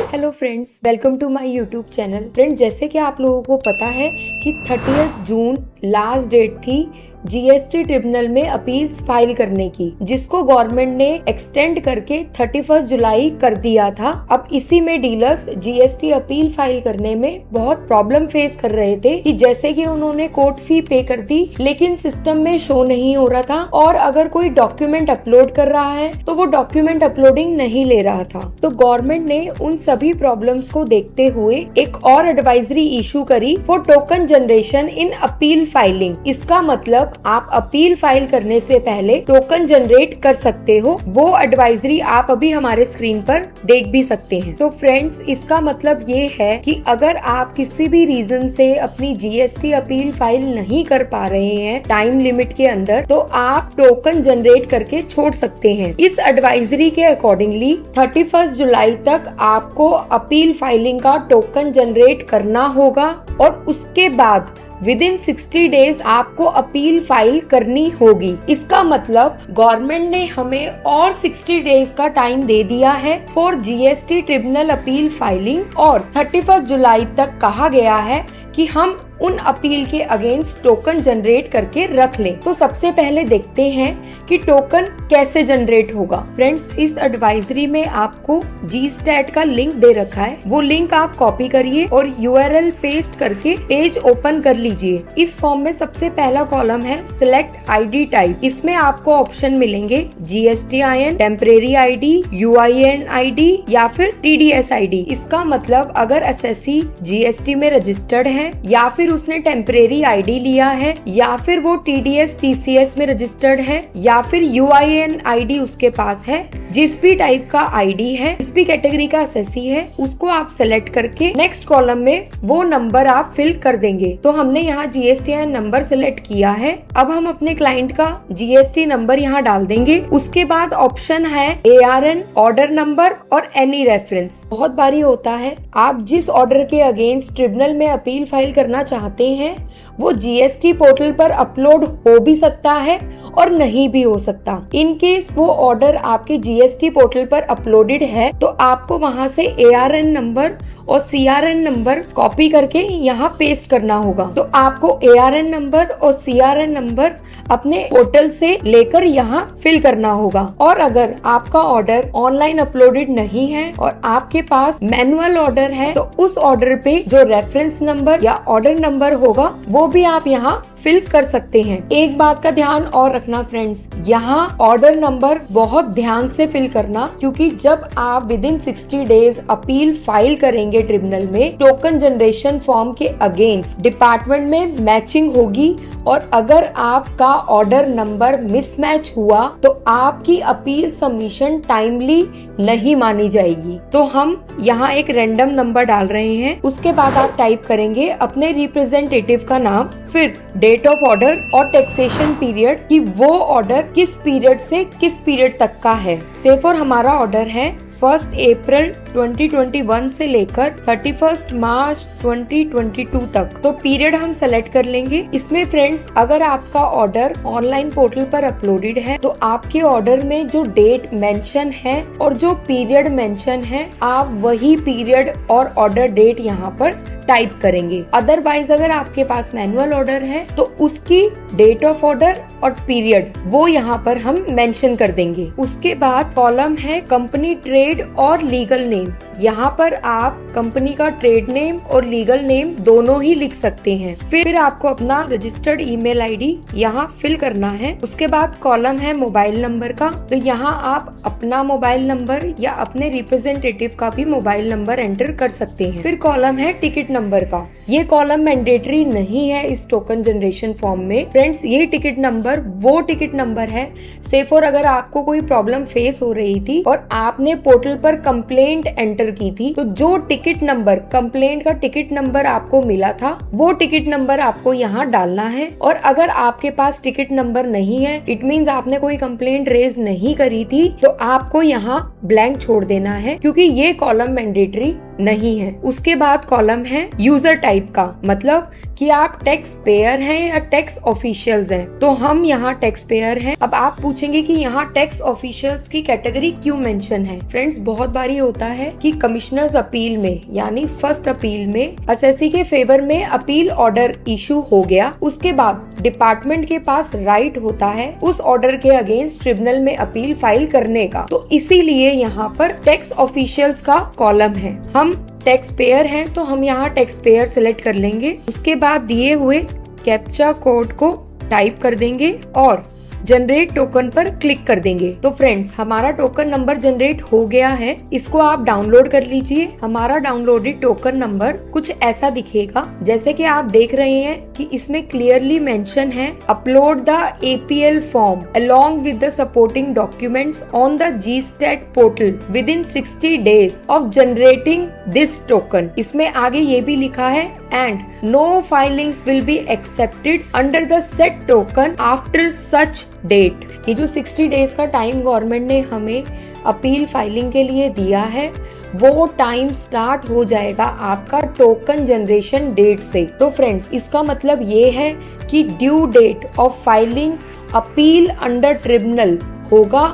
Hello friends, welcome to my YouTube channel. Friends, जैसे कि आप लोगों को पता है कि 30 जून लास्ट डेट थी जीएसटी ट्रिब्यूनल में अपील्स फाइल करने की, जिसको गवर्नमेंट ने एक्सटेंड करके 31 जुलाई कर दिया था। अब इसी में डीलर्स जीएसटी अपील फाइल करने में बहुत प्रॉब्लम फेस कर रहे थे कि जैसे कि उन्होंने कोर्ट फी पे कर दी लेकिन सिस्टम में शो नहीं हो रहा था, और अगर कोई डॉक्यूमेंट अपलोड कर रहा है तो वो डॉक्यूमेंट अपलोडिंग नहीं ले रहा था। तो गवर्नमेंट ने उन सभी प्रॉब्लम्स को देखते हुए एक और एडवाइजरी इशू करी for token generation in appeal filing. इसका मतलब आप अपील फाइल करने से पहले टोकन जनरेट कर सकते हो। वो एडवाइजरी आप अभी हमारे स्क्रीन पर देख भी सकते हैं। तो फ्रेंड्स, इसका मतलब ये है कि अगर आप किसी भी रीजन से अपनी जीएसटी अपील फाइल नहीं कर पा रहे हैं टाइम लिमिट के अंदर, तो आप टोकन जनरेट करके छोड़ सकते हैं। इस एडवाइजरी के अकॉर्डिंगली 31 जुलाई तक आपको अपील फाइलिंग का टोकन जनरेट करना होगा और उसके बाद विदिन 60 डेज आपको अपील फाइल करनी होगी। इसका मतलब गवर्नमेंट ने हमें और 60 डेज का टाइम दे दिया है for GST tribunal appeal filing, और 31 जुलाई तक कहा गया है कि हम उन अपील के अगेंस्ट टोकन जनरेट करके रख लें। तो सबसे पहले देखते हैं कि टोकन कैसे जनरेट होगा। फ्रेंड्स, इस एडवाइजरी में आपको जी स्टैट का लिंक दे रखा है, वो लिंक आप कॉपी करिए और यूआरएल पेस्ट करके पेज ओपन कर लीजिए। इस फॉर्म में सबसे पहला कॉलम है सिलेक्ट आईडी टाइप। इसमें आपको ऑप्शन मिलेंगे GSTIN, temporary ID, UIN ID या फिर TDS आईडी। इसका मतलब अगर एसएससी जीएसटी में रजिस्टर्ड है या फिर उसने टेम्परेरी आईडी लिया है या फिर वो TDS TCS में रजिस्टर्ड है या फिर UIN आईडी उसके पास है, जिस भी टाइप का आईडी है, जिस भी कैटेगरी का एसएससी है, उसको आप सेलेक्ट करके नेक्स्ट कॉलम में वो नंबर आप फिल कर देंगे। तो हमने यहाँ GSTIN नंबर सेलेक्ट किया है। अब हम अपने क्लाइंट का GST नंबर यहाँ डाल देंगे। उसके बाद ऑप्शन है ARN, ऑर्डर नंबर और एनी रेफरेंस। बहुत बारी होता है आप जिस ऑर्डर के अगेंस्ट ट्रिब्यूनल में अपील फाइल करना चाहते हैं वो जीएसटी पोर्टल पर अपलोड हो भी सकता है और नहीं भी हो सकता। इन केस वो ऑर्डर आपके जीएसटी पोर्टल पर अपलोडेड है तो आपको वहां से ARN नंबर और CRN नंबर कॉपी करके यहाँ पेस्ट करना होगा। तो आपको ARN नंबर और CRN नंबर अपने पोर्टल से लेकर यहाँ फिल करना होगा। और अगर आपका ऑर्डर ऑनलाइन अपलोडेड नहीं है और आपके पास मैनुअल ऑर्डर है तो उस ऑर्डर पे जो रेफरेंस नंबर या ऑर्डर नंबर होगा वो भी आप यहाँ फिल कर सकते हैं। एक बात का ध्यान और रखना फ्रेंड्स, यहाँ ऑर्डर नंबर बहुत ध्यान से फिल करना, क्योंकि जब आप विदिन 60 डेज अपील फाइल करेंगे ट्रिब्यूनल में टोकन जनरेशन फॉर्म के अगेंस्ट, डिपार्टमेंट में मैचिंग होगी और अगर आपका ऑर्डर नंबर मिसमैच हुआ तो आपकी अपील सबमिशन टाइमली नहीं मानी जाएगी। तो हम यहाँ एक रैंडम नंबर डाल रहे हैं। उसके बाद आप टाइप करेंगे अपने रिप्रेजेंटेटिव का नाम, फिर डेट ऑफ ऑर्डर और टैक्सेशन पीरियड कि वो ऑर्डर किस पीरियड से किस पीरियड तक का है। से फॉर हमारा ऑर्डर है 1 अप्रैल 2021 से लेकर 31 मार्च 2022 तक। तो पीरियड हम सेलेक्ट कर लेंगे। इसमें फ्रेंड्स, अगर आपका ऑर्डर ऑनलाइन पोर्टल पर अपलोडेड है तो आपके ऑर्डर में जो डेट मेंशन है और जो पीरियड मेंशन है आप वही पीरियड और ऑर्डर डेट यहाँ पर टाइप करेंगे। अदरवाइज अगर आपके पास मैनुअल ऑर्डर है तो उसकी डेट ऑफ ऑर्डर और पीरियड वो यहाँ पर हम मेंशन कर देंगे। उसके बाद कॉलम है कंपनी ट्रेड और लीगल नेम। यहाँ पर आप कंपनी का ट्रेड नेम और लीगल नेम दोनों ही लिख सकते हैं। फिर आपको अपना रजिस्टर्ड ईमेल आईडी यहाँ फिल करना है। उसके बाद कॉलम है मोबाइल नंबर का, तो यहाँ आप अपना मोबाइल नंबर या अपने रिप्रेजेंटेटिव का भी मोबाइल नंबर एंटर कर सकते हैं। फिर कॉलम है टिकट नंबर का। ये कॉलम मैंडेटरी नहीं है इस टोकन जनरेशन फॉर्म में। फ्रेंड्स, ये टिकट नंबर वो टिकट नंबर है से फॉर अगर आपको कोई प्रॉब्लम फेस हो रही थी और आपने पोर्टल पर कंप्लेंट एंटर की थी तो जो टिकट नंबर, कंप्लेंट का टिकट नंबर आपको मिला था वो टिकट नंबर आपको यहाँ डालना है। और अगर आपके पास टिकट नंबर नहीं है, इट मींस आपने कोई कंप्लेंट रेज नहीं करी थी, तो आपको यहाँ ब्लैंक छोड़ देना है, क्योंकि ये कॉलम मैंडेटरी नहीं है। उसके बाद कॉलम है यूजर टाइप का, मतलब कि आप टैक्स पेयर हैं या टैक्स ऑफिशियल्स हैं। तो हम यहाँ टैक्स पेयर हैं। अब आप पूछेंगे कि यहाँ टैक्स ऑफिशियल्स की कैटेगरी क्यों मेंशन है। फ्रेंड्स, बहुत बार ये होता है कि कमिश्नर्स अपील में यानी फर्स्ट अपील में असेसी के फेवर में अपील ऑर्डर इशू हो गया, उसके बाद डिपार्टमेंट के पास राइट होता है उस ऑर्डर के अगेंस्ट ट्रिब्यूनल में अपील फाइल करने का। तो इसीलिए यहाँ पर टैक्स ऑफिशियल्स का कॉलम है। हम टैक्स पेयर हैं तो हम यहाँ टैक्स पेयर सिलेक्ट कर लेंगे। उसके बाद दिए हुए कैप्चा कोड को टाइप कर देंगे और जनरेट टोकन पर क्लिक कर देंगे। तो फ्रेंड्स, हमारा टोकन नंबर जनरेट हो गया है। इसको आप डाउनलोड कर लीजिए। हमारा डाउनलोडेड टोकन नंबर कुछ ऐसा दिखेगा, जैसे कि आप देख रहे हैं कि इसमें क्लियरली मेंशन है upload the APL form along with the supporting documents on the GSTAT portal within 60 days of generating this token. इसमें आगे ये भी लिखा है and no filings will be accepted under the set token after such date. ये जो 60 days का time government ने हमें अपील फाइलिंग के लिए दिया है, वो टाइम स्टार्ट हो जाएगा आपका टोकन जनरेशन डेट से। तो फ्रेंड्स, इसका मतलब ये है कि due date of filing appeal under tribunal होगा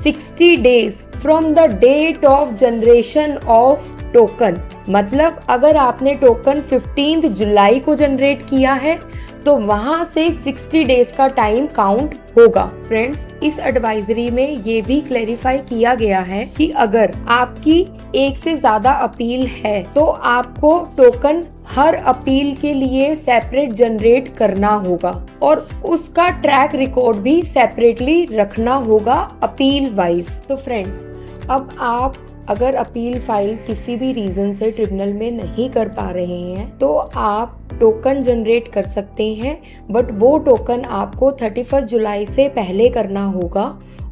60 days from the date of generation of token. मतलब अगर आपने टोकन 15 जुलाई को जनरेट किया है तो वहां से 60 डेज का टाइम काउंट होगा। फ्रेंड्स, इस एडवाइजरी में ये भी क्लेरिफाई किया गया है कि अगर आपकी एक से ज्यादा अपील है तो आपको टोकन हर अपील के लिए सेपरेट जनरेट करना होगा और उसका ट्रैक रिकॉर्ड भी सेपरेटली रखना होगा अपील वाइज। तो फ्रेंड्स, अब आप अगर अपील फाइल किसी भी रीजन से ट्रिब्यूनल में नहीं कर पा रहे हैं तो आप टोकन जनरेट कर सकते हैं, बट वो टोकन आपको 31 जुलाई से पहले करना होगा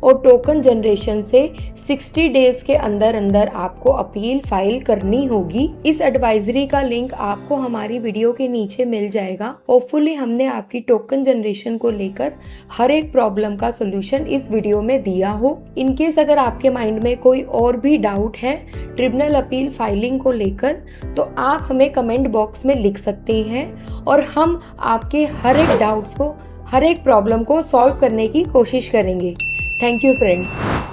और टोकन जनरेशन से 60 डेज के अंदर अंदर आपको अपील फाइल करनी होगी। इस एडवाइजरी का लिंक आपको हमारी वीडियो के नीचे मिल जाएगा। होपफुली हमने आपकी टोकन जनरेशन को लेकर हर एक प्रॉब्लम का सोल्यूशन इस वीडियो में दिया हो। इनकेस अगर आपके माइंड में कोई और भी डाउट है ट्रिब्यूनल अपील फाइलिंग को लेकर तो आप हमें कमेंट बॉक्स में लिख सकते हैं और हम आपके हर एक डाउट्स को, हर एक प्रॉब्लम को सॉल्व करने की कोशिश करेंगे। Thank you friends.